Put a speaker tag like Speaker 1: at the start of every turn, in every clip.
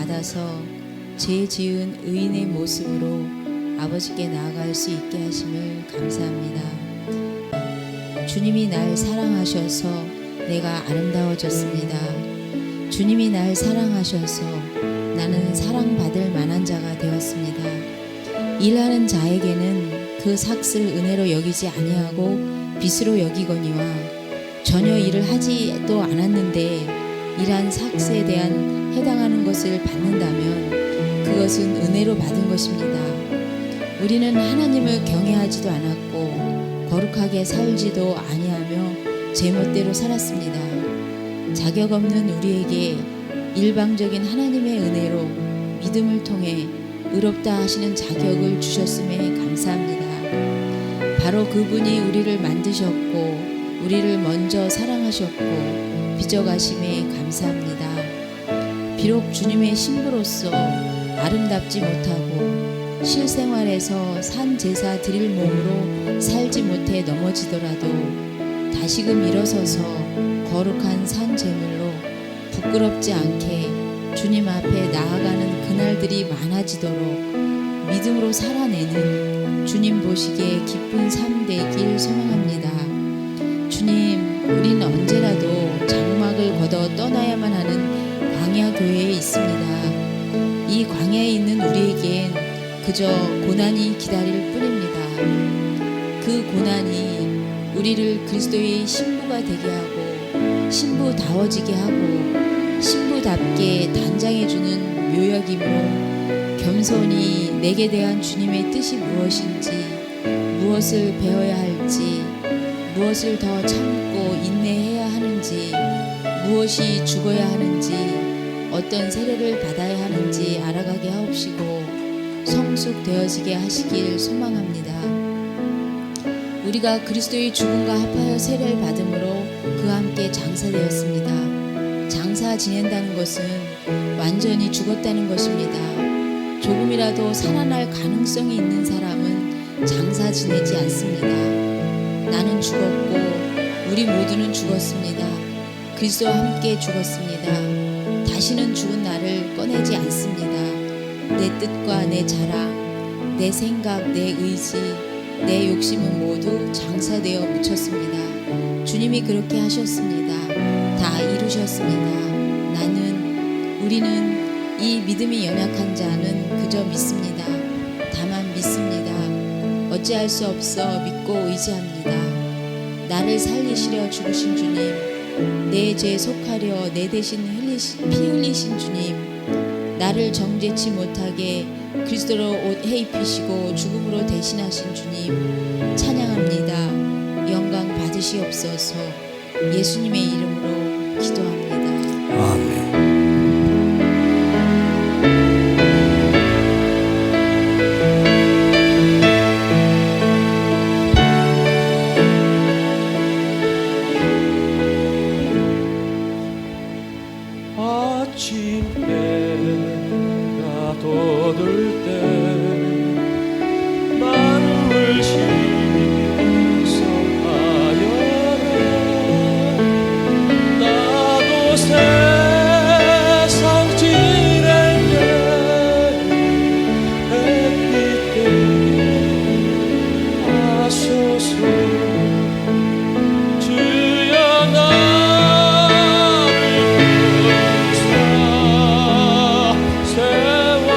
Speaker 1: 받아서 죄 지은 의인의 모습으로 아버지께 나아갈 수 있게 하심을 감사합니다. 주님이 날 사랑하셔서 내가 아름다워졌습니다. 주님이 날 사랑하셔서 나는 사랑받을 만한 자가 되었습니다. 일하는 자에게는 그 삭을 은혜로 여기지 아니하고 빚으로 여기거니와 전혀 일을 하지도 않았는데 일한 삭에 대한 해당하는 것을 받는다면 그것은 은혜로 받은 것입니다. 우리는 하나님을 경외하지도 않았고 거룩하게 살지도 아니하며 제멋대로 살았습니다. 자격 없는 우리에게 일방적인 하나님의 은혜로 믿음을 통해 의롭다 하시는 자격을 주셨음에 감사합니다. 바로 그분이 우리를 만드셨고 우리를 먼저 사랑하셨고 빚어가심에 감사합니다. 비록 주님의 신부로서 아름답지 못하고 실생활에서 산 제사 드릴 몸으로 살지 못해 넘어지더라도 다시금 일어서서 거룩한 산 제물로 부끄럽지 않게 주님 앞에 나아가는 그날들이 많아지도록 믿음으로 살아내는 주님 보시기에 기쁜 삶 되길 소망합니다. 주님, 우리는 언제라도 장막을 걷어 떠나야만 하는 광야 교회에 있습니다. 이 광야에 있는 우리에겐 그저 고난이 기다릴 뿐입니다. 그 고난이 우리를 그리스도의 신부가 되게 하고 신부다워지게 하고 신부답게 단장해주는 묘약이므로 겸손히 내게 대한 주님의 뜻이 무엇인지, 무엇을 배워야 할지, 무엇을 더 참고 인내해야 하는지, 무엇이 죽어야 하는지, 어떤 세례를 받아야 하는지 알아가게 하옵시고 성숙되어지게 하시길 소망합니다. 우리가 그리스도의 죽음과 합하여 세례를 받음으로 그와 함께 장사되었습니다. 장사 지낸다는 것은 완전히 죽었다는 것입니다. 조금이라도 살아날 가능성이 있는 사람은 장사 지내지 않습니다. 나는 죽었고 우리 모두는 죽었습니다. 그리스도와 함께 죽었습니다. 다시는 죽은 나를 꺼내지 않습니다. 내 뜻과 내 자랑, 내 생각, 내 의지, 내 욕심은 모두 장사되어 묻혔습니다. 주님이 그렇게 하셨습니다. 다 이루셨습니다. 우리는 이 믿음이 연약한 자는 그저 믿습니다. 다만 믿습니다. 어찌할 수 없어 믿고 의지합니다. 나를 살리시려 죽으신 주님, 내 죄 속하려 내 대신 피 흘리신 주님, 나를 정죄치 못하게 그리스도로 옷 입히시고 죽음으로 대신하신 주님 찬양합니다. 영광 받으시옵소서. 예수님의 이름으로 기도합니다.
Speaker 2: 아멘.
Speaker 3: 아침 해가 돋을 때 마음을 신성하여라. 나도 세상 지낼 때 햇빛 되게 하소서. 세월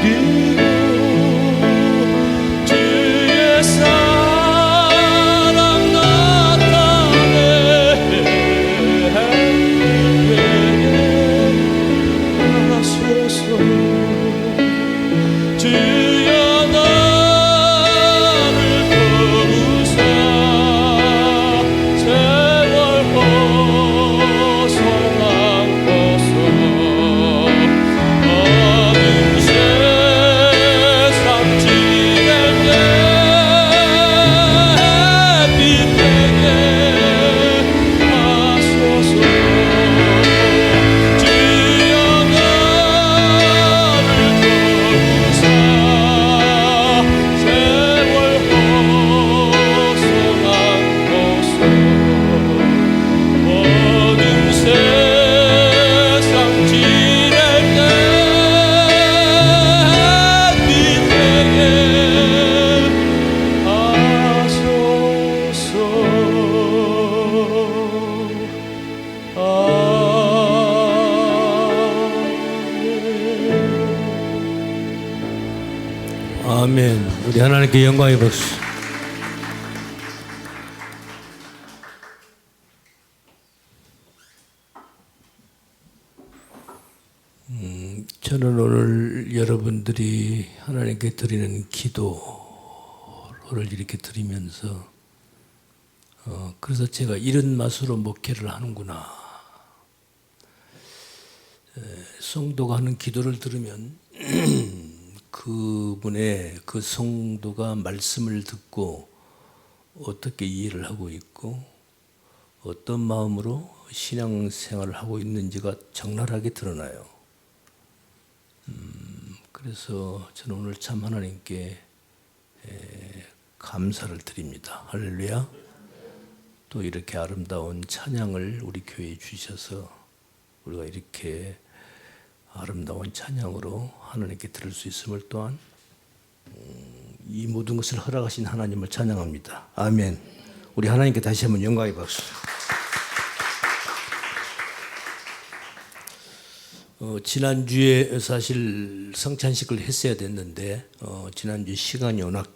Speaker 3: 드리고 주의 사랑 나타내 하소서. 주여 나를 도우사 세월 벗어나고서 어둠 세상 지낼 때 햇빛 되게 하소서. 주여 나를 도우사 세월 벗어나고서 어둠 세상 지낼 때 햇빛 되게 하소서.
Speaker 2: 아멘. 우리 하나님께 영광의 박수. 저는 오늘 여러분들이 하나님께 드리는 기도를 이렇게 드리면서 그래서 제가 이런 맛으로 목회를 하는구나. 성도가 하는 기도를 들으면 그분의 그 성도가 말씀을 듣고 어떻게 이해를 하고 있고 어떤 마음으로 신앙생활을 하고 있는지가 적나라하게 드러나요. 그래서 저는 오늘 참 하나님께 감사를 드립니다. 할렐루야. 또 이렇게 아름다운 찬양을 우리 교회에 주셔서 우리가 이렇게 아름다운 찬양으로 하나님께 들을 수 있음을 또한 이 모든 것을 허락하신 하나님을 찬양합니다. 아멘. 우리 하나님께 다시 한번 영광의 박수. 지난주에 사실 성찬식을 했어야 됐는데 지난주 시간이 워낙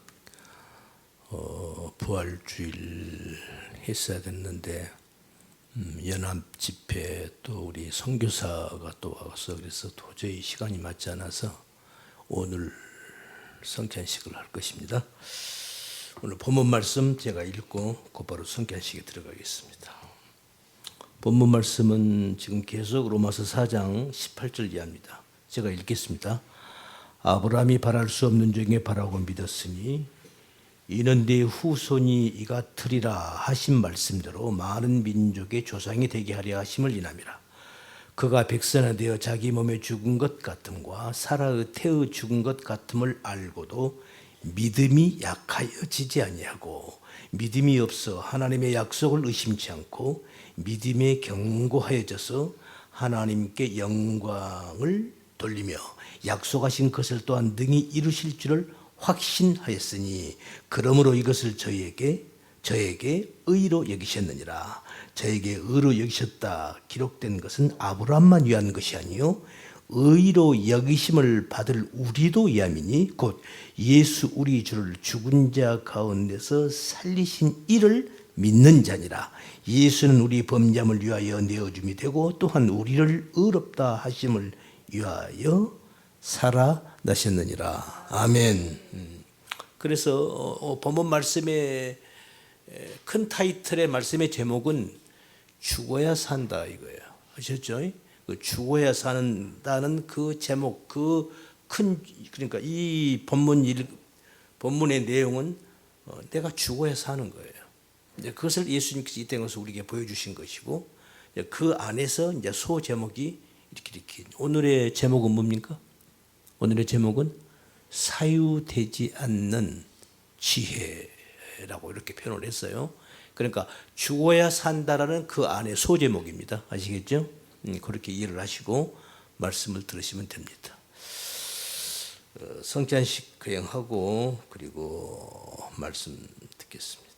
Speaker 2: 부활주일 했어야 됐는데 연합 집회 또 우리 선교사가 또 와서 그래서 도저히 시간이 맞지 않아서 오늘 성찬식을 할 것입니다. 오늘 본문 말씀 제가 읽고 곧바로 성찬식에 들어가겠습니다. 본문 말씀은 지금 계속 로마서 4장 18절 이하입니다. 제가 읽겠습니다. 아브라함이 바랄 수 없는 중에 바라고 믿었으니 이는 네 후손이 이같으리라 하신 말씀대로 많은 민족의 조상이 되게 하려 하심을 인함이라. 그가 백선화되어 자기 몸에 죽은 것 같음과 사라의 태의 죽은 것 같음을 알고도 믿음이 약하여지지 아니하고 믿음이 없어 하나님의 약속을 의심치 않고 믿음에 견고하여져서 하나님께 영광을 돌리며 약속하신 것을 또한 능히 이루실 줄을 확신하였으니 그러므로 이것을 저에게 의로 여기셨느니라. 저에게 의로 여기셨다 기록된 것은 아브라함만 위한 것이 아니요 의로 여기심을 받을 우리도 위함이니 곧 예수 우리 주를 죽은 자 가운데서 살리신 이를 믿는 자니라. 예수는 우리 범죄함을 위하여 내어줌이 되고 또한 우리를 의롭다 하심을 위하여 살아나셨느니라. 아멘. 그래서 본문 말씀의 큰 타이틀의 말씀의 제목은 죽어야 산다 이거예요. 아셨죠? 죽어야 산다는 그 제목, 그러니까 이 본문의 내용은 내가 죽어야 사는 거예요. 그것을 예수님께서 이 땅에서 우리에게 보여주신 것이고 그 안에서 이제 소 제목이 이렇게 오늘의 제목은 뭡니까? 오늘의 제목은 사유되지 않는 지혜라고 이렇게 표현을 했어요. 그러니까 죽어야 산다라는 그 안에 소제목입니다. 아시겠죠? 그렇게 이해를 하시고 말씀을 들으시면 됩니다. 성찬식 거행하고 그리고 말씀 듣겠습니다.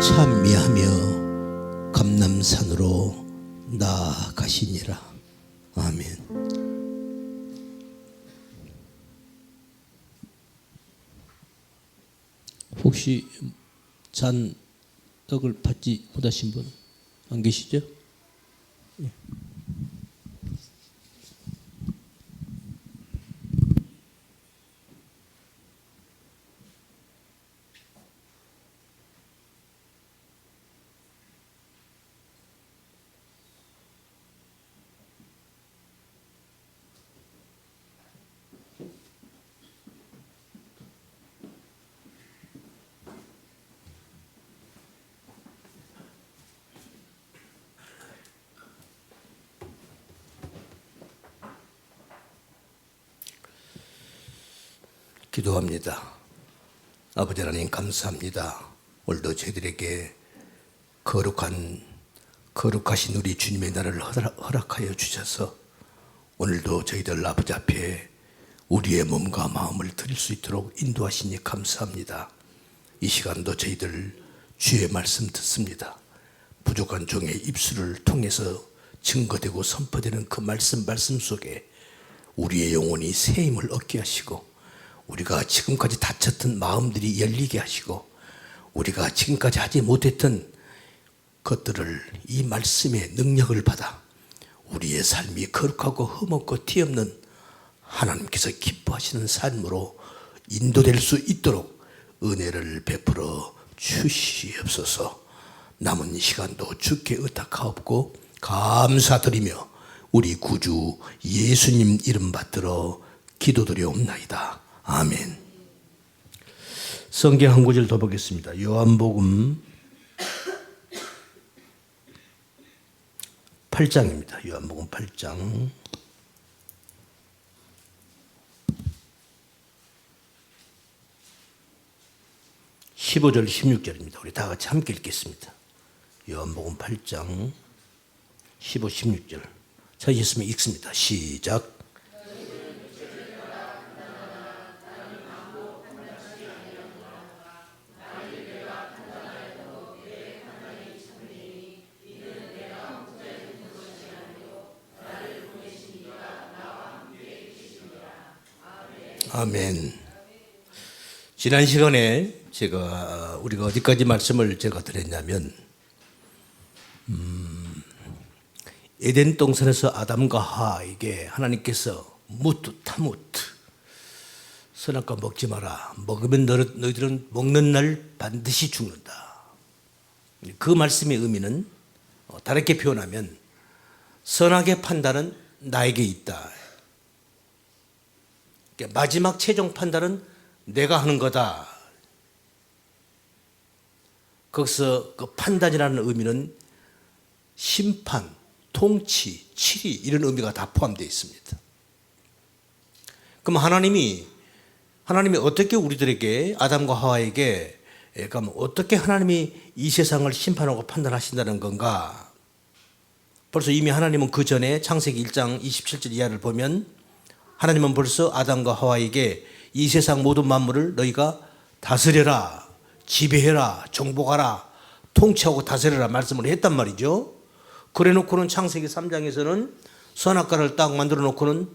Speaker 2: 찬미하며 감람산으로 나아가시니라. 아멘. 혹시 잔 떡을 받지 못하신 분 안 계시죠? 예. 기도합니다. 아버지 하나님 감사합니다. 오늘도 저희들에게 거룩하신 우리 주님의 날을 허락하여 주셔서 오늘도 저희들 아버지 앞에 우리의 몸과 마음을 드릴 수 있도록 인도하시니 감사합니다. 이 시간도 저희들 주의 말씀 듣습니다. 부족한 종의 입술을 통해서 증거되고 선포되는 그 말씀 속에 우리의 영혼이 새 힘을 얻게 하시고, 우리가 지금까지 다쳤던 마음들이 열리게 하시고, 우리가 지금까지 하지 못했던 것들을 이 말씀의 능력을 받아 우리의 삶이 거룩하고 흠없고 티없는 하나님께서 기뻐하시는 삶으로 인도될 수 있도록 은혜를 베풀어 주시옵소서. 남은 시간도 주께 의탁하옵고 감사드리며 우리 구주 예수님 이름 받들어 기도드려옵나이다. 아멘. 성경 한 구절 더 보겠습니다. 요한복음 8장입니다. 요한복음 8장 15절 16절입니다. 우리 다 같이 함께 읽겠습니다. 요한복음 8장 15, 16절 찾으셨으면 읽습니다. 시작. 아멘. 지난 시간에 우리가 어디까지 말씀을 제가 드렸냐면, 에덴 동산에서 아담과 하와에게 하나님께서 무트 타무트, 선악과 먹지 마라, 먹으면 너희들은 먹는 날 반드시 죽는다. 그 말씀의 의미는 다르게 표현하면 선악의 판단은 나에게 있다. 마지막 최종 판단은 내가 하는 거다. 거기서 그 판단이라는 의미는 심판, 통치, 치리 이런 의미가 다 포함되어 있습니다. 그럼 하나님이 어떻게 우리들에게 아담과 하와에게 그럼 어떻게 하나님이 이 세상을 심판하고 판단하신다는 건가? 벌써 이미 하나님은 그 전에 창세기 1장 27절 이하를 보면 하나님은 벌써 아담과 하와에게 이 세상 모든 만물을 너희가 다스려라, 지배해라, 정복하라, 통치하고 다스려라 말씀을 했단 말이죠. 그래 놓고는 창세기 3장에서는 선악과를 딱 만들어 놓고는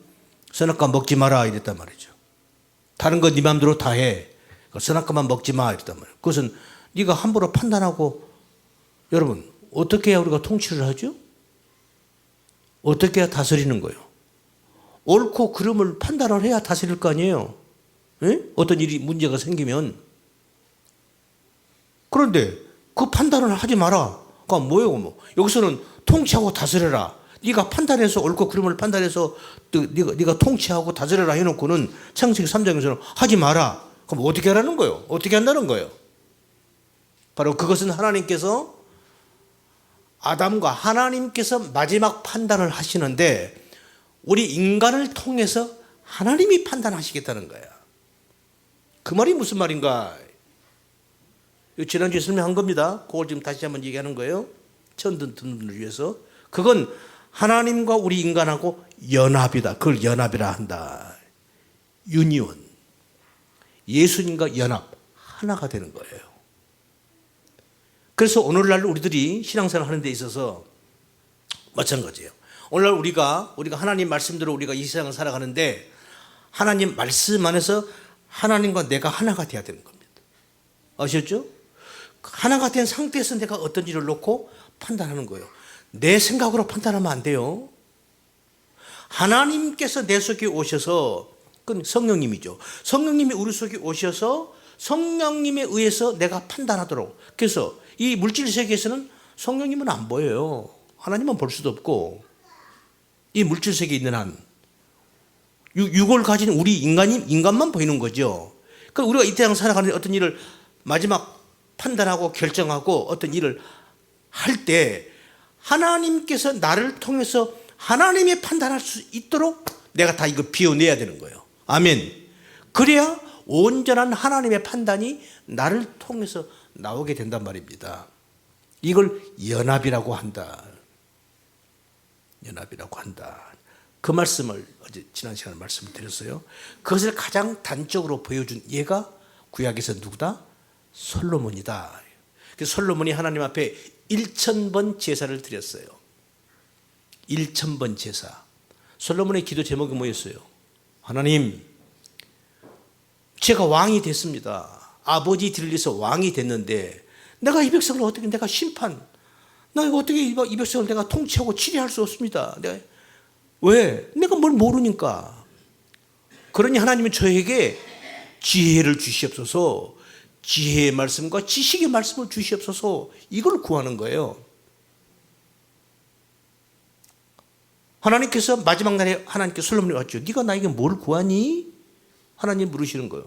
Speaker 2: 선악과 먹지 마라 이랬단 말이죠. 다른 거 네 마음대로 다 해. 선악과만 먹지 마 이랬단 말이에요. 그것은 네가 함부로 판단하고, 여러분 어떻게 해야 우리가 통치를 하죠? 어떻게 해야 다스리는 거예요? 옳고 그름을 판단을 해야 다스릴 거 아니에요. 에? 어떤 일이 문제가 생기면. 그런데 그 판단을 하지 마라. 그러니까 뭐예요? 여기서는 통치하고 다스려라. 네가 판단해서 옳고 그름을 판단해서 네가 통치하고 다스려라 해놓고는 창세기 3장에서는 하지 마라. 그럼 어떻게 하라는 거예요? 어떻게 한다는 거예요? 바로 그것은 하나님께서 아담과 하나님께서 마지막 판단을 하시는데 우리 인간을 통해서 하나님이 판단하시겠다는 거야. 그 말이 무슨 말인가? 지난주에 설명한 겁니다. 그걸 지금 다시 한번 얘기하는 거예요. 처음 듣는 분을 위해서. 그건 하나님과 우리 인간하고 연합이다. 그걸 연합이라 한다. 유니온. 예수님과 연합. 하나가 되는 거예요. 그래서 오늘날 우리들이 신앙생활 하는 데 있어서 마찬가지예요. 오늘날 우리가 하나님 말씀대로 우리가 이 세상을 살아가는데 하나님 말씀 안에서 하나님과 내가 하나가 돼야 되는 겁니다. 아셨죠? 하나가 된 상태에서 내가 어떤 일을 놓고 판단하는 거예요. 내 생각으로 판단하면 안 돼요. 하나님께서 내 속에 오셔서, 그건 성령님이죠. 성령님이 우리 속에 오셔서 성령님에 의해서 내가 판단하도록. 그래서 이 물질 세계에서는 성령님은 안 보여요. 하나님은 볼 수도 없고, 이 물질 세계에 있는 한 육을 가진 우리 인간만 보이는 거죠. 그러니까 우리가 이 세상 살아가는 어떤 일을 마지막 판단하고 결정하고 어떤 일을 할 때 하나님께서 나를 통해서 하나님이 판단할 수 있도록 내가 다 이거 비워내야 되는 거예요. 아멘. 그래야 온전한 하나님의 판단이 나를 통해서 나오게 된단 말입니다. 이걸 연합이라고 한다. 연합이라고 한다. 그 말씀을 어제 지난 시간에 말씀을 드렸어요. 그것을 가장 단적으로 보여준 예가 구약에서 누구다? 솔로몬이다. 그래서 솔로몬이 하나님 앞에 1000번 제사를 드렸어요. 1000번 제사. 솔로몬의 기도 제목이 뭐였어요? 하나님, 제가 왕이 됐습니다. 아버지 들려서 왕이 됐는데 내가 이 백성을 어떻게, 내가 심판, 나 이거 어떻게 이 백성을 내가 통치하고 치리할 수 없습니다. 왜? 내가 뭘 모르니까. 그러니 하나님은 저에게 지혜를 주시옵소서, 지혜의 말씀과 지식의 말씀을 주시옵소서, 이걸 구하는 거예요. 하나님께서 마지막 날에 하나님께서 솔로몬이 왔죠. 네가 나에게 뭘 구하니? 하나님 물으시는 거예요.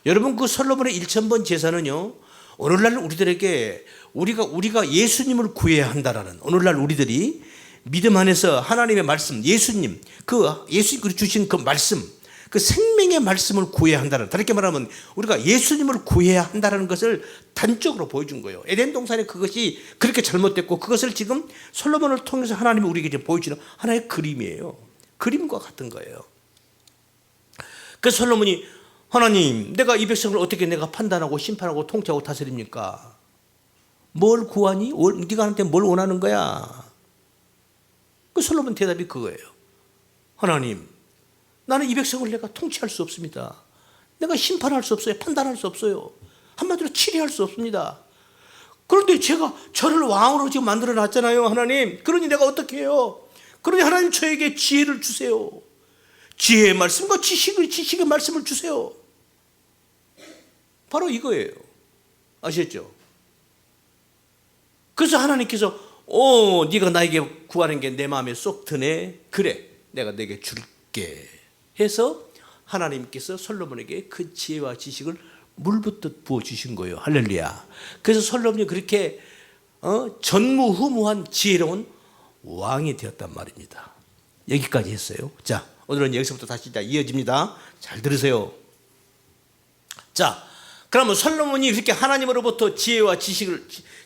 Speaker 2: 여러분, 그 솔로몬의 1000번 제사는요, 오늘날 우리들에게 우리가 예수님을 구해야 한다라는, 오늘날 우리들이 믿음 안에서 하나님의 말씀, 예수님 주신 그 말씀, 그 생명의 말씀을 구해야 한다는, 다르게 말하면 우리가 예수님을 구해야 한다는 것을 단적으로 보여준 거예요. 에덴 동산에 그것이 그렇게 잘못됐고, 그것을 지금 솔로몬을 통해서 하나님이 우리에게 이제 보여주는 하나의 그림이에요. 그림과 같은 거예요. 그 솔로몬이, 하나님, 내가 이 백성을 어떻게 내가 판단하고 심판하고 통치하고 다스립니까? 뭘 구하니? 네가 나한테 뭘 원하는 거야? 그 솔로몬 대답이 그거예요. 하나님, 나는 이 백성을 내가 통치할 수 없습니다. 내가 심판할 수 없어요. 판단할 수 없어요. 한마디로 치리할 수 없습니다. 그런데 제가 저를 왕으로 지금 만들어 놨잖아요, 하나님. 그러니 내가 어떻게 해요? 그러니 하나님, 저에게 지혜를 주세요. 지혜의 말씀과 지식의 말씀을 주세요. 바로 이거예요. 아셨죠? 그래서 하나님께서 네가 나에게 구하는 게 내 마음에 쏙 드네. 그래, 내가 내게 줄게 해서 하나님께서 솔로몬에게 그 지혜와 지식을 물붓듯 부어주신 거예요. 할렐루야. 그래서 솔로몬이 그렇게 전무후무한 지혜로운 왕이 되었단 말입니다. 여기까지 했어요. 자, 오늘은 여기서부터 다시 이어집니다. 잘 들으세요. 자, 그러면 솔로몬이 그렇게 하나님으로부터 지혜와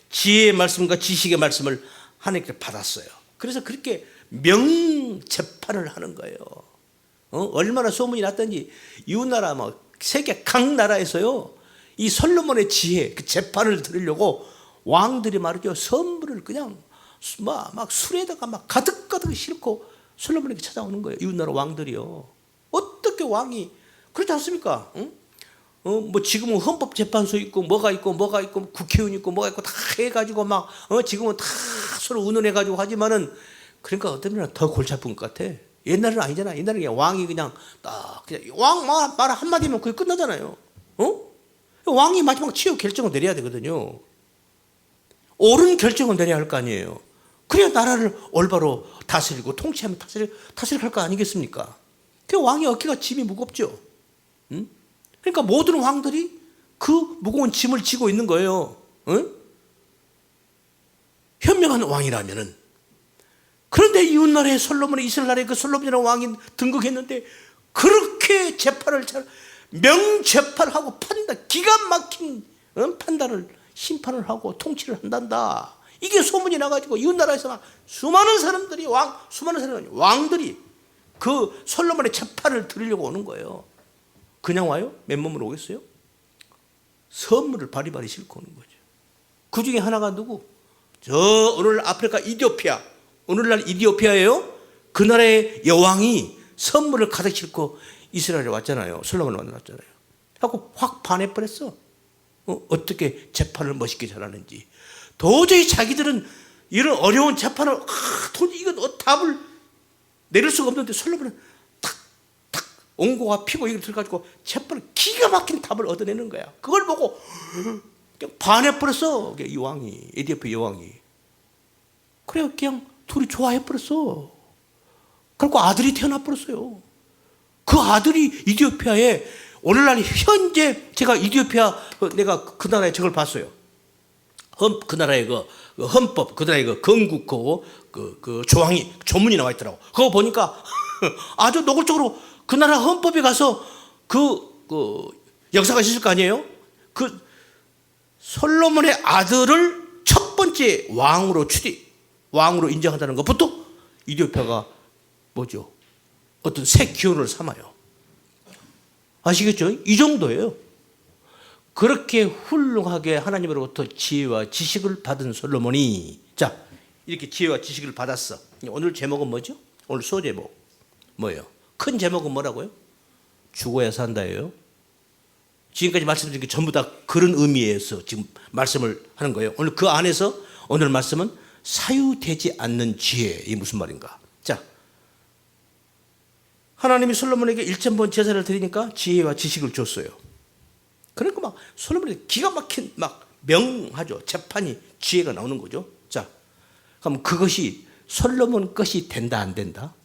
Speaker 2: 지혜의 말씀과 지식의 말씀을 하나님께 받았어요. 그래서 그렇게 명재판을 하는 거예요. 얼마나 소문이 났던지, 이웃나라 세계 각 나라에서요, 이 솔로몬의 지혜, 그 재판을 들으려고 왕들이 말이죠, 선물을 그냥 막 술에다가 막 가득가득 싣고 솔로몬에게 찾아오는 거예요. 이웃나라 왕들이요. 어떻게 왕이 그렇지 않습니까? 응? 지금은 헌법재판소 있고 뭐가 있고 국회의원 있고 뭐가 있고 다 해가지고 지금은 다 서로 의논해가지고 하지만은, 그러니까 어떤 면은 더 골치 아픈 것 같아. 옛날은 아니잖아. 옛날에 그냥 왕이 그냥 왕 말 한마디면 그게 끝나잖아요. 왕이 마지막 최후 결정을 내려야 되거든요. 옳은 결정을 내려야 할 거 아니에요. 그래야 나라를 올바로 다스리고 통치하면 다스릴 거 아니겠습니까? 그 왕의 어깨가 짐이 무겁죠. 그러니까 모든 왕들이 그 무거운 짐을 지고 있는 거예요. 현명한 왕이라면은. 그런데 이웃나라의 솔로몬의, 이스라엘 나라의 그 솔로몬이라는 왕이 등극했는데 그렇게 재판을 명재판을 하고 기가 막힌 판단을, 심판을 하고 통치를 한단다. 이게 소문이 나가지고 이웃나라에서 수많은 사람들이 왕들이 그 솔로몬의 재판을 들으려고 오는 거예요. 그냥 와요? 맨몸으로 오겠어요? 선물을 바리바리 싣고 오는 거죠. 그 중에 하나가 누구? 저 오늘 아프리카 이디오피아, 오늘날 이디오피아예요. 그 나라의 여왕이 선물을 가득 싣고 이스라엘에 왔잖아요. 솔로몬을 만났잖아요. 하고 확 반해버렸어. 어떻게 재판을 멋있게 잘하는지. 도저히 자기들은 이런 어려운 재판을 이건 답을 내릴 수가 없는데 솔로몬은 탁탁 옹고가 피고 이걸 들어가지고 재판을 기가 막힌 답을 얻어내는 거야. 그걸 보고 그냥 반해버렸어. 이 왕이, 에디오피아 여왕이. 그래요. 그냥 둘이 좋아해버렸어. 그리고 아들이 태어나버렸어요. 그 아들이 이디오피아에 오늘날 현재 제가 이디오피아 내가 그 나라의 적을 봤어요. 그 나라의 그 헌법, 그 나라의 그 건국 그 조항이 조문이 나와 있더라고. 그거 보니까 아주 노골적으로 그 나라 헌법에 가서 그 역사가 있을 거 아니에요? 그 솔로몬의 아들을 첫 번째 왕으로 인정한다는 것부터 이디오피아가 뭐죠? 어떤 새 기원을 삼아요. 아시겠죠? 이 정도예요. 그렇게 훌륭하게 하나님으로부터 지혜와 지식을 받은 솔로몬이, 자, 이렇게 지혜와 지식을 받았어. 오늘 제목은 뭐죠? 오늘 수어 제목 뭐예요? 큰 제목은 뭐라고요? 죽어야 산다예요. 지금까지 말씀드린 게 전부 다 그런 의미에서 지금 말씀을 하는 거예요. 오늘 그 안에서 오늘 말씀은 사유되지 않는 지혜. 이게 무슨 말인가? 자, 하나님이 솔로몬에게 1000번 제사를 드리니까 지혜와 지식을 줬어요. 그러니까 막 솔로몬이 기가 막힌 막 명하죠. 재판이 지혜가 나오는 거죠. 자, 그럼 그것이 솔로몬 것이 된다 안 된다?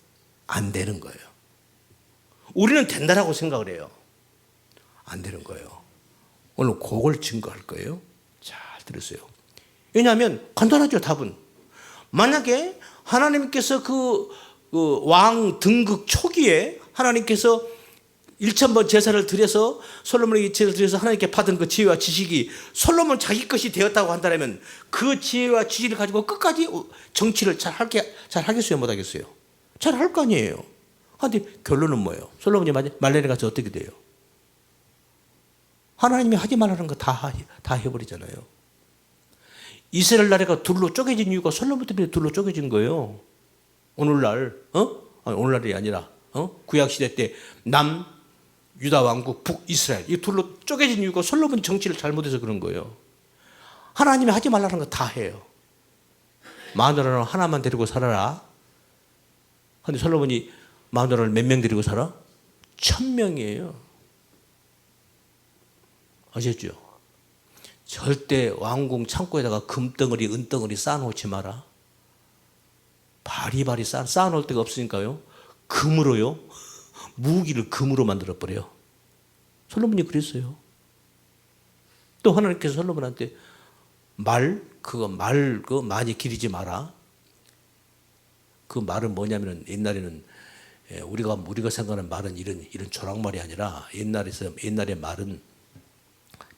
Speaker 2: 안 되는 거예요. 우리는 된다라고 생각을 해요. 안 되는 거예요. 오늘 그걸 증거할 거예요. 잘 들으세요. 왜냐하면 간단하죠. 답은 만약에 하나님께서 그 왕 등극 초기에 하나님께서 1000번 제사를 드려서 솔로몬에게 제사를 드려서 하나님께 받은 그 지혜와 지식이 솔로몬 자기 것이 되었다고 한다면 그 지혜와 지식을 가지고 끝까지 정치를 잘 하겠어요? 못 하겠어요? 잘 할 거 아니에요. 그런데 결론은 뭐예요? 솔로몬이 말레에 가서 어떻게 돼요? 하나님이 하지 말라는 거 다 해버리잖아요. 이스라엘 나라가 둘로 쪼개진 이유가 솔로몬 때문에 둘로 쪼개진 거예요. 오늘날, 오늘날이 아니라, 구약시대 때 남 유다 왕국, 북 이스라엘, 이 둘로 쪼개진 이유가 솔로몬 정치를 잘못해서 그런 거예요. 하나님이 하지 말라는 거 다 해요. 마누라는 하나만 데리고 살아라. 근데 솔로몬이 마누라를 몇 명 데리고 살아? 1000명이에요. 아셨죠? 절대 왕궁 창고에다가 금덩어리, 은덩어리 쌓아놓지 마라. 바리바리 쌓아놓을 데가 없으니까요. 금으로요. 무기를 금으로 만들어버려요. 솔로몬이 그랬어요. 또 하나님께서 솔로몬한테 그거 많이 기르지 마라. 그 말은 뭐냐면은 옛날에는 우리가 생각하는 말은 이런 조랑말이 아니라 옛날의 말은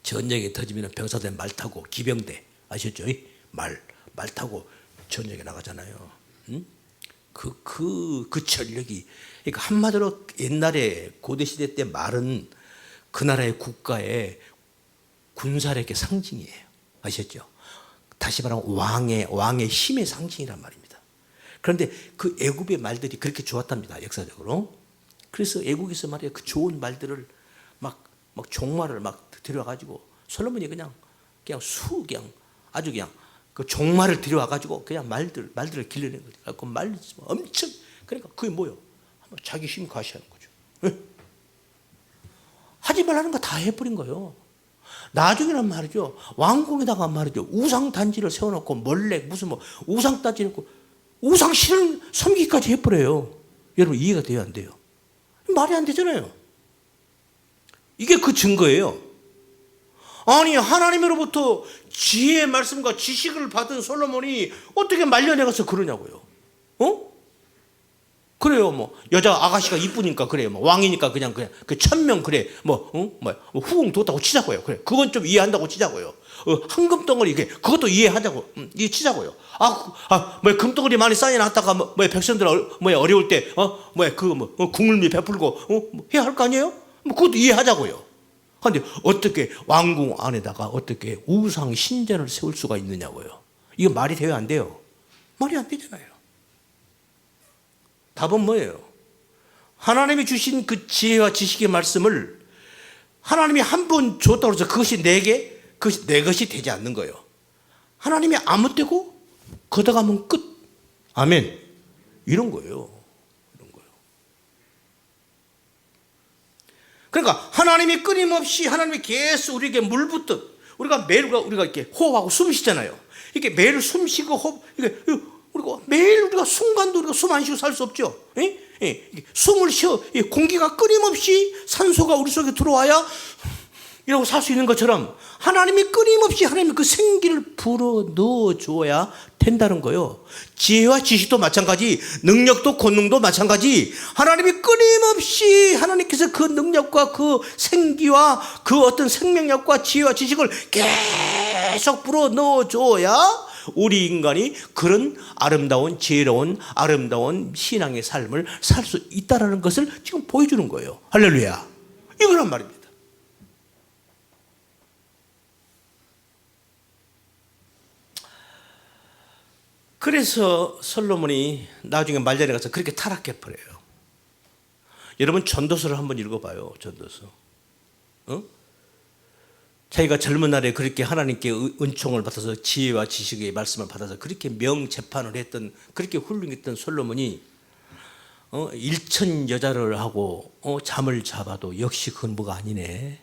Speaker 2: 전쟁에 터지면 병사들 말 타고 기병대 아셨죠? 말 타고 전쟁에 나가잖아요. 응? 그 전력이 그러니까 한마디로 옛날에 고대 시대 때 말은 그 나라의 국가의 군사력의 상징이에요. 아셨죠? 다시 말하면 왕의 힘의 상징이란 말입니다. 그런데 그 애굽의 말들이 그렇게 좋았답니다. 역사적으로. 그래서 애국에서 말이에요. 그 좋은 말들을 막 종말을 막 들여와가지고 솔로몬이 그냥 아주 그냥 그 종말을 들여와가지고 그냥 말들을 길러낸 거죠. 그 말 엄청 그러니까 그게 뭐요? 자기 힘 과시하는 거죠. 네? 하지 말라는 거 다 해버린 거예요. 나중에는 말이죠. 왕궁에다가 말이죠. 우상 단지를 세워놓고 몰래 무슨 우상 단지 놓고 우상 신을 섬기기까지 해버려요. 여러분 이해가 돼요, 안 돼요? 말이 안 되잖아요. 이게 그 증거예요. 아니 하나님으로부터 지혜의 말씀과 지식을 받은 솔로몬이 어떻게 말려내가서 그러냐고요. 그래요. 여자 아가씨가 이쁘니까 그래요. 왕이니까 그냥 그 1000명 그래. 후궁 뒀다고 치자고요. 그래. 그건 좀 이해한다고 치자고요. 황금 덩어리 그것도 이해하자고 이해 치자고요. 금덩어리 많이 쌓여놨다가 백성들 어려울 때 국물미 베풀고 해야 할 거 아니에요? 그것도 이해하자고요. 그런데 어떻게 왕궁 안에다가 어떻게 우상 신전을 세울 수가 있느냐고요. 이거 말이 돼요, 안 돼요? 말이 안 되잖아요. 답은 뭐예요? 하나님이 주신 그 지혜와 지식의 말씀을 하나님이 한 번 줬다고 해서 그것이 내게, 그것이 내 것이 되지 않는 거예요. 하나님이 아무 때고 걷어가면 끝. 아멘. 이런 거예요. 이런 거예요. 그러니까 하나님이 끊임없이 하나님이 계속 우리에게 물 붓듯 우리가 매일 우리가 이렇게 호흡하고 숨 쉬잖아요. 이렇게 매일 숨 쉬고 호흡, 이렇게 우리가 매일 우리가 순간도 우리가 숨 안 쉬고 살 수 없죠. 숨을 쉬어 공기가 끊임없이 산소가 우리 속에 들어와야 이러고 살 수 있는 것처럼 하나님이 끊임없이 하나님의 그 생기를 불어 넣어 줘야 된다는 거예요. 지혜와 지식도 마찬가지, 능력도 권능도 마찬가지. 하나님이 끊임없이 하나님께서 그 능력과 그 생기와 그 어떤 생명력과 지혜와 지식을 계속 불어 넣어 줘야 우리 인간이 그런 아름다운 지혜로운 아름다운 신앙의 삶을 살 수 있다는 것을 지금 보여주는 거예요. 할렐루야. 이거란 말입니다. 그래서 솔로몬이 나중에 말년에 가서 그렇게 타락해 버려요. 여러분 전도서를 한번 읽어봐요. 전도서. 자기가 젊은 날에 그렇게 하나님께 은총을 받아서 지혜와 지식의 말씀을 받아서 그렇게 명재판을 했던, 그렇게 훌륭했던 솔로몬이 1천 여자를 하고 잠을 잡아도 역시 그건 뭐가 아니네.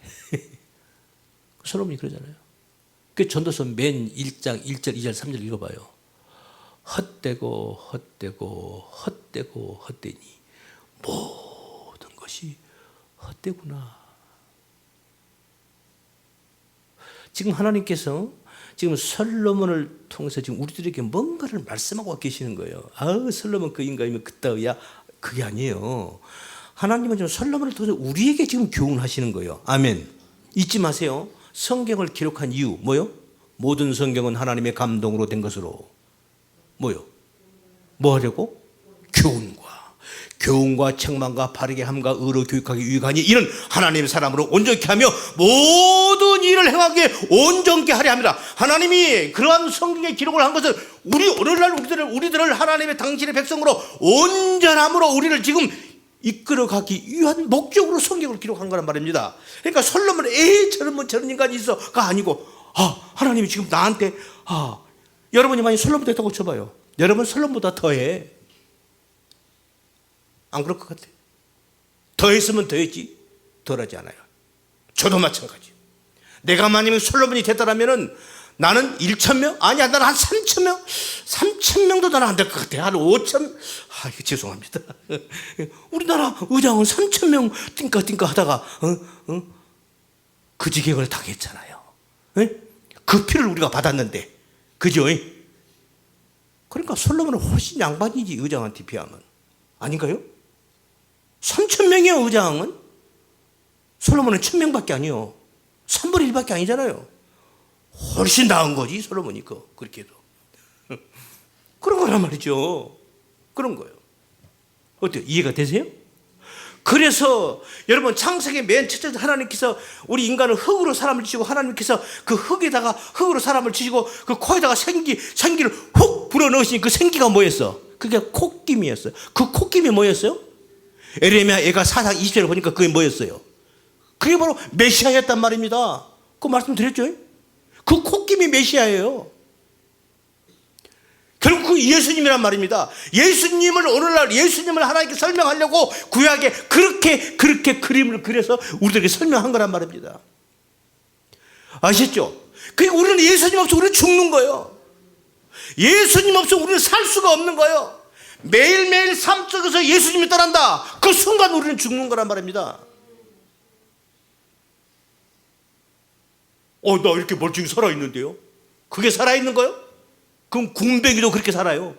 Speaker 2: 솔로몬이 그러잖아요. 그 전도서 맨 1장 1절 2절 3절 읽어봐요. 헛되고 헛되고 헛되고 헛되니 모든 것이 헛되구나. 지금 하나님께서 지금 솔로몬을 통해서 지금 우리들에게 뭔가를 말씀하고 계시는 거예요. 아우, 솔로몬 그 인간이면 그따위야. 그게 아니에요. 하나님은 지금 솔로몬을 통해서 우리에게 지금 교훈하시는 거예요. 아멘. 잊지 마세요. 성경을 기록한 이유 뭐요? 모든 성경은 하나님의 감동으로 된 것으로 뭐요? 뭐 하려고? 교훈과 책망과 바르게 함과 의로 교육하기 유익하니 이는 하나님의 사람으로 온전케 하며 모든 일을 행하기에 온전케 하려 합니다. 하나님이 그러한 성경에 기록을 한 것은 우리 오늘날 우리들을 하나님의 당신의 백성으로 온전함으로 우리를 지금 이끌어가기 위한 목적으로 성경을 기록한 거란 말입니다. 그러니까 솔로몬은 저런 인간이 있어가 아니고 하나님이 지금 나한테 여러분이 만약 솔로몬 됐다고 쳐봐요. 여러분 솔로몬보다 더해. 안 그럴 것 같아요? 더했으면 더했지 덜하지 않아요. 저도 마찬가지. 내가 만약에 솔로몬이 됐다라면은 나는 1,000명? 아니야, 나는 한 3,000명? 3,000명도 나는 안 될 것 같아. 한 5,000, 죄송합니다. 우리나라 의장은 3,000명 띵까 하다가 그 지경을 당했잖아요. 그 피를 우리가 받았는데, 그죠? 그러니까 솔로몬은 훨씬 양반이지, 의장한테 비하면. 아닌가요? 3,000명이요, 의장은. 솔로몬은 1,000명밖에 아니요. 3분의 1밖에 아니잖아요. 훨씬 나은 거지, 솔로몬이 그렇게 해도. 그런 거란 말이죠. 그런 거예요. 어때요? 이해가 되세요? 그래서 여러분 창세기 맨 첫째 하나님께서 우리 인간을 흙으로 사람을 지시고 하나님께서 그 흙으로 사람을 지시고 그 코에다가 생기를 훅 불어넣으시니 그 생기가 뭐였어? 그게 콧김이었어요. 그 콧김이 뭐였어요? 에레미야 애가 4장 20절을 보니까 그게 뭐였어요? 그게 바로 메시아였단 말입니다. 그 말씀 드렸죠? 그 콧김이 메시아예요. 결국 그 예수님이란 말입니다. 예수님을 오늘날 예수님을 하나님께 설명하려고 구약에 그렇게 그림을 그려서 우리들에게 설명한 거란 말입니다. 아시죠? 그러니까 우리는 예수님 없이 우리는 죽는 거예요. 예수님 없이 우리는 살 수가 없는 거예요. 매일매일 삶 속에서 예수님이 떠난다. 그 순간 우리는 죽는 거란 말입니다. 나 이렇게 멀쩡히 살아있는데요? 그게 살아있는 거예요? 그럼 군뱅이도 그렇게 살아요.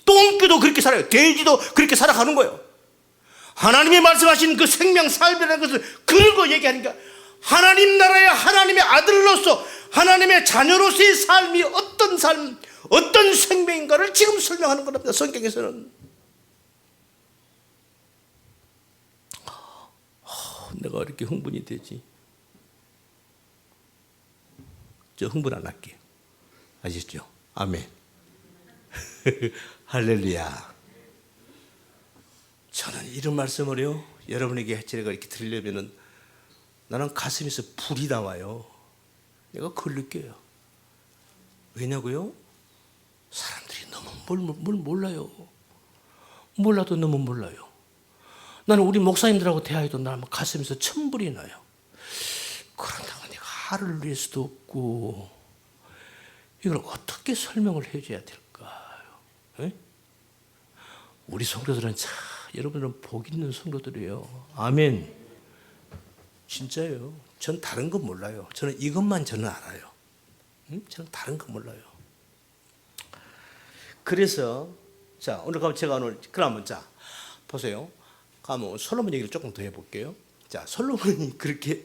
Speaker 2: 똥개도 그렇게 살아요. 돼지도 그렇게 살아가는 거예요. 하나님이 말씀하신 그 생명 삶이라는 것을 그거 얘기하니까 하나님 나라의 하나님의 아들로서 하나님의 자녀로서의 삶이 어떤 삶, 어떤 생명인가를 지금 설명하는 겁니다. 성경에서는. 내가 이렇게 흥분이 되지. 저 흥분 안 할게요. 아시죠? 아멘. 할렐루야. 저는 이런 말씀을요, 여러분에게 제가 이렇게 드리려면은 나는 가슴에서 불이 나와요. 내가 그걸 느껴요. 왜냐고요? 사람들이 너무 뭘 몰라요. 몰라도 너무 몰라요. 나는 우리 목사님들하고 대화해도 나는 가슴에서 천불이 나요. 그런다고 내가 화를 낼 수도 없고, 이걸 어떻게 설명을 해줘야 될까요? 에? 우리 성도들은 참, 여러분들은 복 있는 성도들이에요. 아멘. 진짜예요. 전 다른 건 몰라요. 저는 이것만 저는 알아요. 저는 다른 건 몰라요. 그래서 자, 오늘 제가 그러면 자 보세요. 그러면 솔로몬 얘기를 조금 더 해볼게요. 자, 솔로몬이 그렇게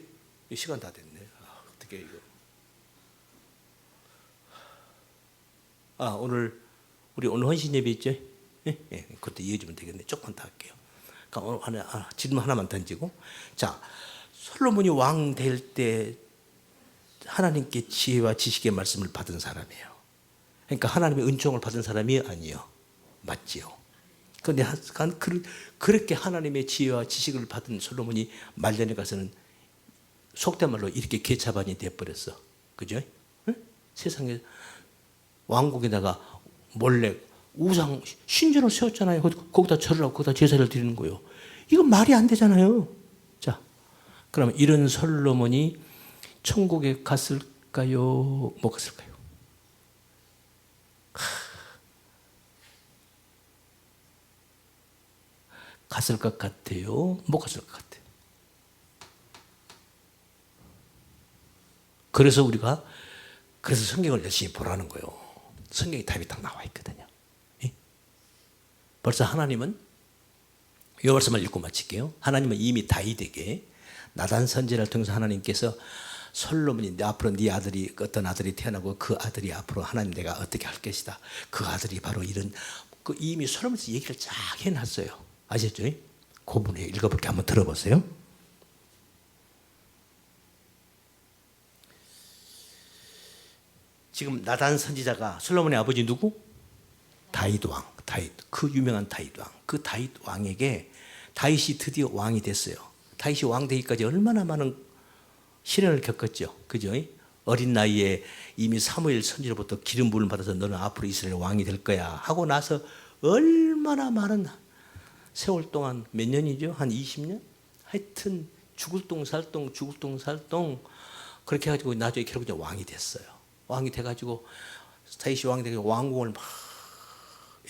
Speaker 2: 시간 다 됐네. 어떻게 이거? 오늘 우리 오늘 헌신 예배 있죠? 예, 그것도 이어주면 되겠네. 조금 더 할게요. 그러니까 오늘 질문 하나만 던지고, 자, 솔로몬이 왕 될 때 하나님께 지혜와 지식의 말씀을 받은 사람이에요. 그러니까 하나님의 은총을 받은 사람이 아니에요. 맞지요? 그런데 그렇게 하나님의 지혜와 지식을 받은 솔로몬이 말년에 가서는 속된 말로 이렇게 개차반이 돼버렸어. 그죠? 응? 세상에 왕국에다가 몰래 우상 신전을 세웠잖아요. 거기다 절을 하고 거기다 제사를 드리는 거예요. 이건 말이 안 되잖아요. 자, 그러면 이런 솔로몬이 천국에 갔을까요? 못 갔을까요? 갔을 것 같아요? 못 갔을 것 같아요? 그래서 성경을 열심히 보라는 거예요. 성경에 답이 딱 나와 있거든요. 예? 벌써 하나님은, 이 말씀을 읽고 마칠게요. 하나님은 이미 다윗에게 나단 선지자를 통해서 하나님께서 솔로몬이 앞으로 네 아들이 어떤 아들이 태어나고 그 아들이 앞으로 하나님 내가 어떻게 할 것이다. 그 아들이 바로 이런 이미 솔로몬에서 얘기를 쫙 해놨어요. 아셨죠? 그 부분에 읽어볼게. 한번 들어보세요. 지금 나단 선지자가 솔로몬의 아버지 누구? 다윗 왕. 그 유명한 다윗 왕. 그 다윗 왕에게 다윗이 드디어 왕이 됐어요. 다윗이 왕 되기까지 얼마나 많은 시련을 겪었죠. 그죠? 어린 나이에 이미 사무엘 선지로부터 기름 부음을 받아서 너는 앞으로 이스라엘 왕이 될 거야 하고 나서 얼마나 많은 세월 동안, 몇 년이죠? 한 20년? 하여튼 죽을 똥 살똥 그렇게 해가지고 나중에 결국 왕이 됐어요. 왕이 돼가지고 다윗이 왕이 돼가지고 왕궁을 막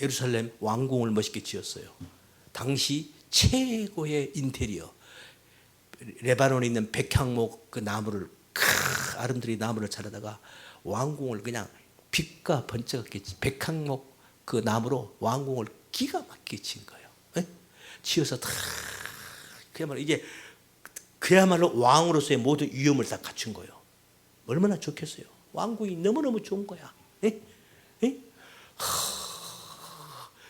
Speaker 2: 예루살렘 왕궁을 멋있게 지었어요. 당시 최고의 인테리어, 레바논에 있는 백향목 그 나무를 아름드리 나무를 자르다가 왕궁을 그냥 빛과 번쩍하게 백향목 그 나무로 왕궁을 기가 막히게 지은 거예요. 네? 지어서 다 그야말로 왕으로서의 모든 위엄을 다 갖춘 거예요. 얼마나 좋겠어요. 왕궁이 너무너무 좋은 거야. 네? 네?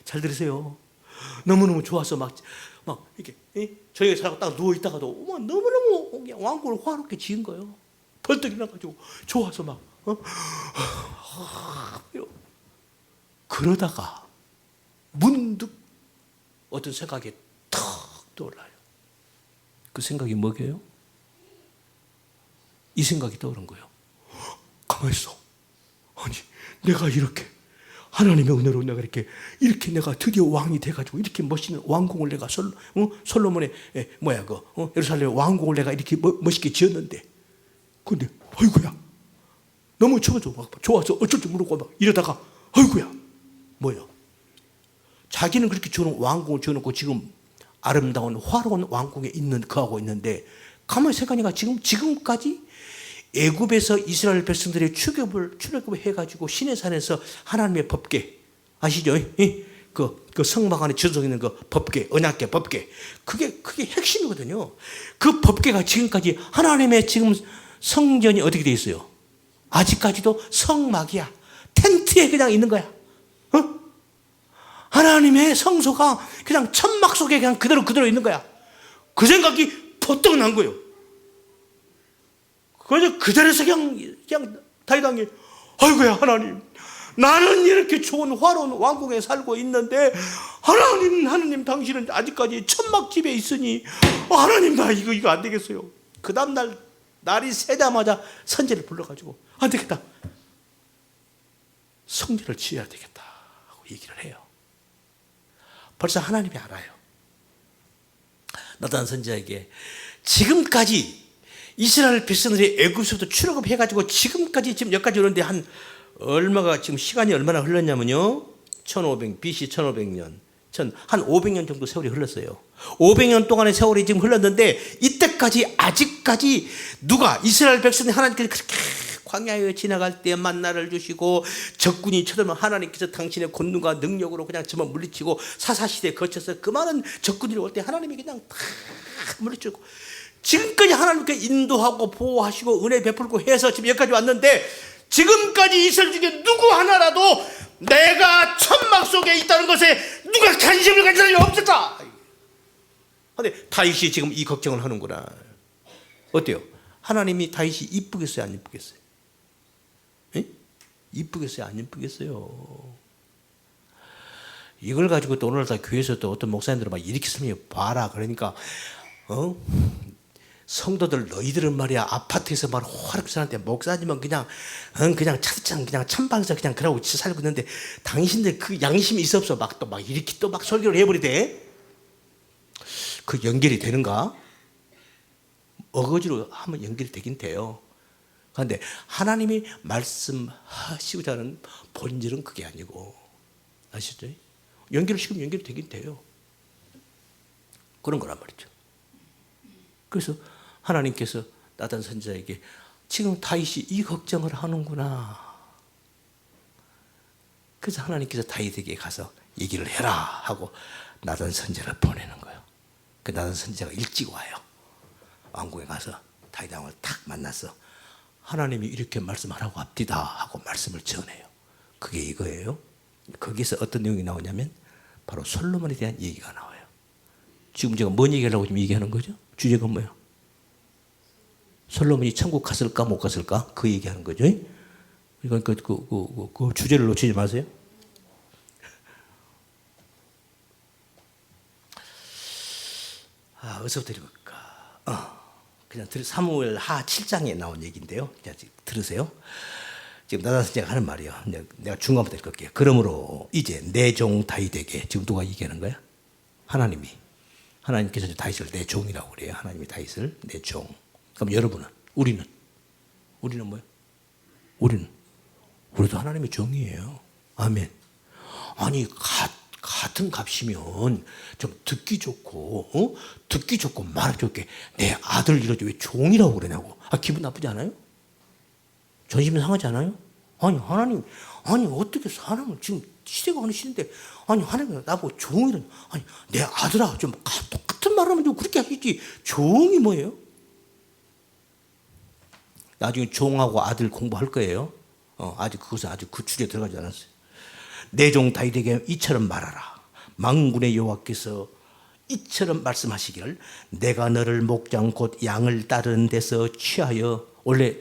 Speaker 2: 잘 들으세요. 너무너무 좋아서 막 이렇게 저희가 살고 딱 누워 있다가도 너무너무 왕궁을 화롭게 지은 거예요. 벌떡 일어나가지고 좋아서 막 그러다가 문득 어떤 생각이 탁 떠올라요. 그 생각이 뭐게요? 이 생각이 떠오른 거예요. 가만히 있어. 아니 내가 이렇게 하나님의 은혜로 내가 이렇게 내가 드디어 왕이 돼가지고 이렇게 멋있는 왕궁을 내가 솔로몬의 예루살렘 왕궁을 내가 이렇게 멋있게 지었는데, 근데 아이고야 너무 좋아서 어쩔 줄 모르고 막 이러다가 아이고야 뭐요? 자기는 그렇게 좋은 왕궁을 지어놓고 지금 아름다운 화려한 왕궁에 거하고 있는데 가만히 생각하니까 지금까지 애굽에서 이스라엘 백성들의 출애굽을 해가지고 시내산에서 하나님의 법궤 아시죠? 그 성막 안에 저장해 있는 그 법궤, 언약궤, 법궤, 그게 핵심이거든요. 그 법궤가 지금까지 하나님의 지금 성전이 어떻게 돼 있어요? 아직까지도 성막이야. 텐트에 그냥 있는 거야. 하나님의 성소가 그냥 천막 속에 그냥 그대로 있는 거야. 그 생각이 퍼뜩 난 거예요. 그래서 그대로서 그냥 다윗 왕이 아이고야 하나님, 나는 이렇게 좋은 화로운 왕궁에 살고 있는데 하나님 당신은 아직까지 천막 집에 있으니 하나님 나 이거 안 되겠어요. 그 다음날 날이 새자마자 선지를 불러가지고 안 되겠다, 성전을 지어야 되겠다 하고 얘기를 해요. 벌써 하나님이 알아요. 나단 선지자에게 지금까지 이스라엘 백성들이 애굽에서부터 출애굽해가지고 지금까지 지금 여기까지 오는데 한 얼마가 지금 시간이 얼마나 흘렀냐면요, 1500 BC 1500년 한 500년 정도 세월이 흘렀어요. 500년 동안의 세월이 지금 흘렀는데 이때까지 아직까지 누가 이스라엘 백성이 하나님께서 그렇게 광야에 지나갈 때 만나를 주시고 적군이 쳐들면 하나님께서 당신의 권능과 능력으로 그냥 저만 물리치고 사사시대에 거쳐서 그 많은 적군이 올 때 하나님이 그냥 다 물리치고 지금까지 하나님께 인도하고 보호하시고 은혜 베풀고 해서 지금 여기까지 왔는데 지금까지 이스라엘 중에 누구 하나라도 내가 천막 속에 있다는 것에 누가 관심을 가진 사람이 없을까? 근데 다윗이 지금 이 걱정을 하는구나. 어때요? 하나님이 다윗이 이쁘겠어요, 안 이쁘겠어요? 에? 이쁘겠어요, 안 이쁘겠어요? 이걸 가지고 또 오늘 다 교회에서 또 어떤 목사님들은 막 이렇게 설명해 봐라. 그러니까 성도들 너희들은 말이야 아파트에서 말 호화롭게 사는데 목사님은 그냥 차디찬 그냥 찬방에서 그냥 그러고 살고 있는데 당신들 그 양심이 있어 없어 막 또 막 이렇게 또 막 설교를 해버리대. 그 연결이 되는가? 어거지로 하면 연결이 되긴 돼요. 그런데 하나님이 말씀하시고자 하는 본질은 그게 아니고, 아시죠? 연결을 시키면 연결이 되긴 돼요. 그런 거란 말이죠. 그래서 하나님께서 나단 선지자에게 지금 다윗이 이 걱정을 하는구나. 그래서 하나님께서 다윗에게 가서 얘기를 해라 하고 나단 선지자를 보내는 거예요. 그 나단 선지자가 일찍 와요. 왕궁에 가서 다윗 왕을 딱 만나서 하나님이 이렇게 말씀하라고 합디다 하고 말씀을 전해요. 그게 이거예요. 거기서 어떤 내용이 나오냐면 바로 솔로몬에 대한 얘기가 나와요. 지금 제가 뭔 얘기하려고 지금 얘기하는 거죠? 주제가 뭐예요? 솔로몬이 천국 갔을까 못 갔을까? 그 얘기하는 거죠. 이건 그 주제를 놓치지 마세요. 어디서부터 읽을까? 그냥 사무엘 하 7장에 나온 얘기인데요. 들으세요. 지금 나단 선지자가 하는 말이에요. 내가 중간부터 읽을게요. 그러므로 이제 내 종 다윗에게, 지금 누가 얘기하는 거야? 하나님께서 다윗을 내 종이라고 그래요. 하나님이 다윗을 내 종. 그럼 여러분은, 우리는 뭐예요? 우리도 하나님의 종이에요. 아멘. 아니 같은 값이면 좀 듣기 좋고 말하기 좋게 내 아들 이러지 왜 종이라고 그러냐고. 기분 나쁘지 않아요? 전심이 상하지 않아요? 아니 하나님, 어떻게 사람을 지금 시대가 어느 시대인데 하나님 나보고 종이라니. 내 아들아 좀 똑같은 말하면 좀 그렇게 하시지. 종이 뭐예요? 나중에 종하고 아들 공부할 거예요. 아직 그것은 아직 그 주제에 들어가지 않았어요. 내 종 다윗에게 이처럼 말하라. 만군의 여호와께서 이처럼 말씀하시기를 내가 너를 목장 곧 양을 따르는 데서 취하여, 원래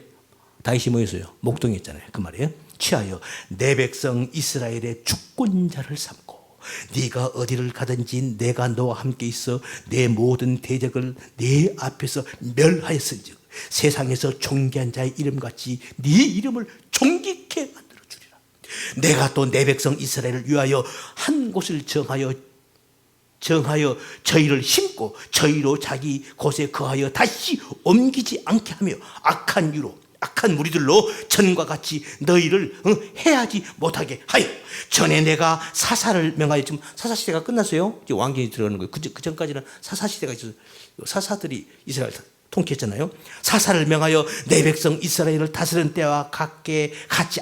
Speaker 2: 다윗이 뭐였어요? 목동이었잖아요. 그 말이에요. 취하여 내 백성 이스라엘의 주권자를 삼고 네가 어디를 가든지 내가 너와 함께 있어 내 모든 대적을 네 앞에서 멸하였은즉 세상에서 존귀한 자의 이름같이 네 이름을 존귀케 만들어 주리라. 내가 또 내 백성 이스라엘을 위하여 한 곳을 정하여 저희를 심고 저희로 자기 곳에 거하여 다시 옮기지 않게 하며 악한 무리들로 전과 같이 너희를 해하지 못하게 하여 전에 내가 사사를 명하여, 지금 사사시대가 끝났어요. 이제 왕정이 들어가는 거예요. 그 전까지는 사사시대가 있어서 사사들이 이스라엘 통치했잖아요. 사사를 명하여 내 백성 이스라엘을 다스리는 때와 같지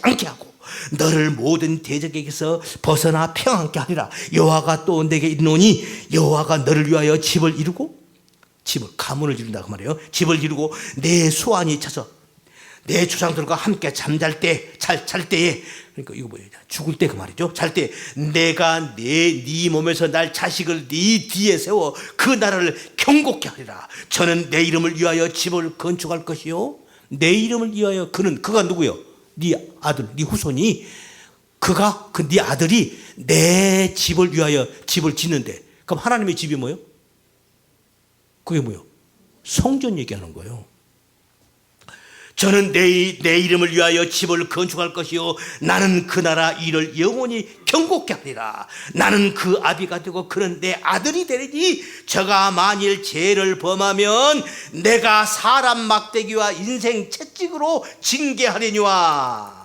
Speaker 2: 않게 하고 너를 모든 대적에게서 벗어나 평안케 하리라. 여호와가 또 내게 이르노니 여호와가 너를 위하여 집을 이루고, 가문을 이룬다 그 말이에요. 집을 이루고 내 소환이 차서 내 조상들과 함께 잠잘 때, 잘 때에, 그러니까 이거 뭐예요? 죽을 때 그 말이죠. 잘 때 내가 네 몸에서 날 자식을 네 뒤에 세워 그 나라를 경고케 하리라. 저는 내 이름을 위하여 집을 건축할 것이요. 내 이름을 위하여 그가 누구요? 네 아들, 네 후손이 그가 네 아들이 내 집을 위하여 집을 짓는데, 그럼 하나님의 집이 뭐예요? 그게 뭐예요? 성전 얘기하는 거예요. 저는 내 이름을 위하여 집을 건축할 것이요 나는 그 나라 이를 영원히 경고케 하리라. 나는 그 아비가 되고 그는 내 아들이 되리니 저가 만일 죄를 범하면 내가 사람 막대기와 인생 채찍으로 징계하려니와.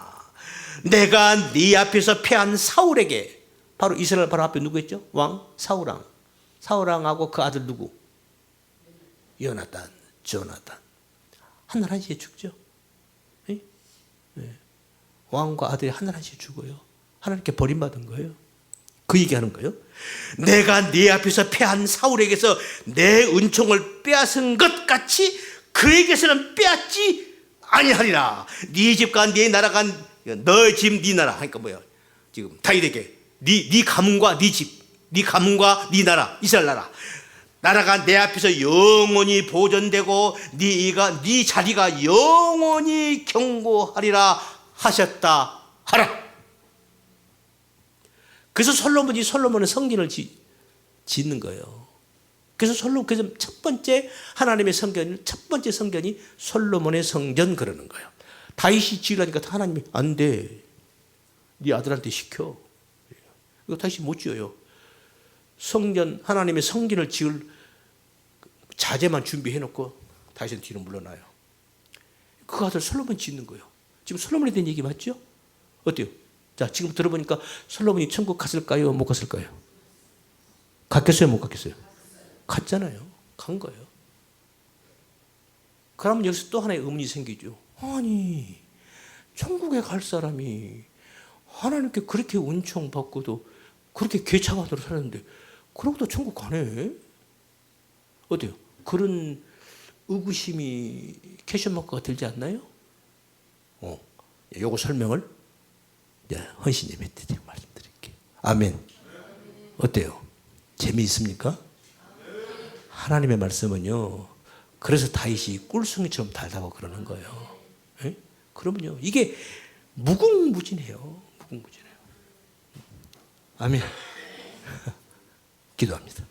Speaker 2: 내가 네 앞에서 패한 사울에게, 바로 이스라엘 바로 앞에 누구였죠? 왕 사울왕하고 그 아들 누구? 요나단, 조나단. 하나씩 죽죠. 왕과 아들이 하나씩 죽어요. 하나님께 버림받은 거예요. 그 얘기하는 거예요. 내가 네 앞에서 패한 사울에게서 내 은총을 빼앗은 것 같이 그에게서는 빼앗지 아니하리라. 네 집과 네 나라가 너의 집 네 나라. 그러니까 뭐야? 지금 다윗에게 네 가문과 네 집, 네 가문과 네 나라, 이스라엘 나라가 내 앞에서 영원히 보존되고 네 자리가 영원히 경고하리라 하셨다 하라. 그래서 솔로몬은 성전을 짓는 거예요. 그래서 첫 번째 하나님의 성전, 첫 번째 성전이 솔로몬의 성전 그러는 거예요. 다윗이 지으려니까 하나님이 안 돼. 네 아들한테 시켜. 이거 다윗이 못 지어요. 하나님의 성전을 지을 자재만 준비해놓고 다윗은 뒤로 물러나요. 그 아들 솔로몬이 짓는 거예요. 지금 솔로몬에 대한 얘기 맞죠? 어때요? 자, 지금 들어보니까 솔로몬이 천국 갔을까요? 못 갔을까요? 갔겠어요? 못 갔겠어요? 갔잖아요. 간 거예요. 그러면 여기서 또 하나의 의문이 생기죠. 아니, 천국에 갈 사람이 하나님께 그렇게 은총 받고도 그렇게 괴참하도록 살았는데 그러고도 천국 가네? 어때요? 그런 의구심이 캐션마크가 들지 않나요? 요거 설명을 헌신님에 말씀드릴게요. 아멘. 어때요? 재미있습니까? 하나님의 말씀은요, 그래서 다윗이 꿀송이처럼 달다고 그러는 거예요. 에? 그러면요, 이게 무궁무진해요. 무궁무진해요. 아멘. 기도합니다.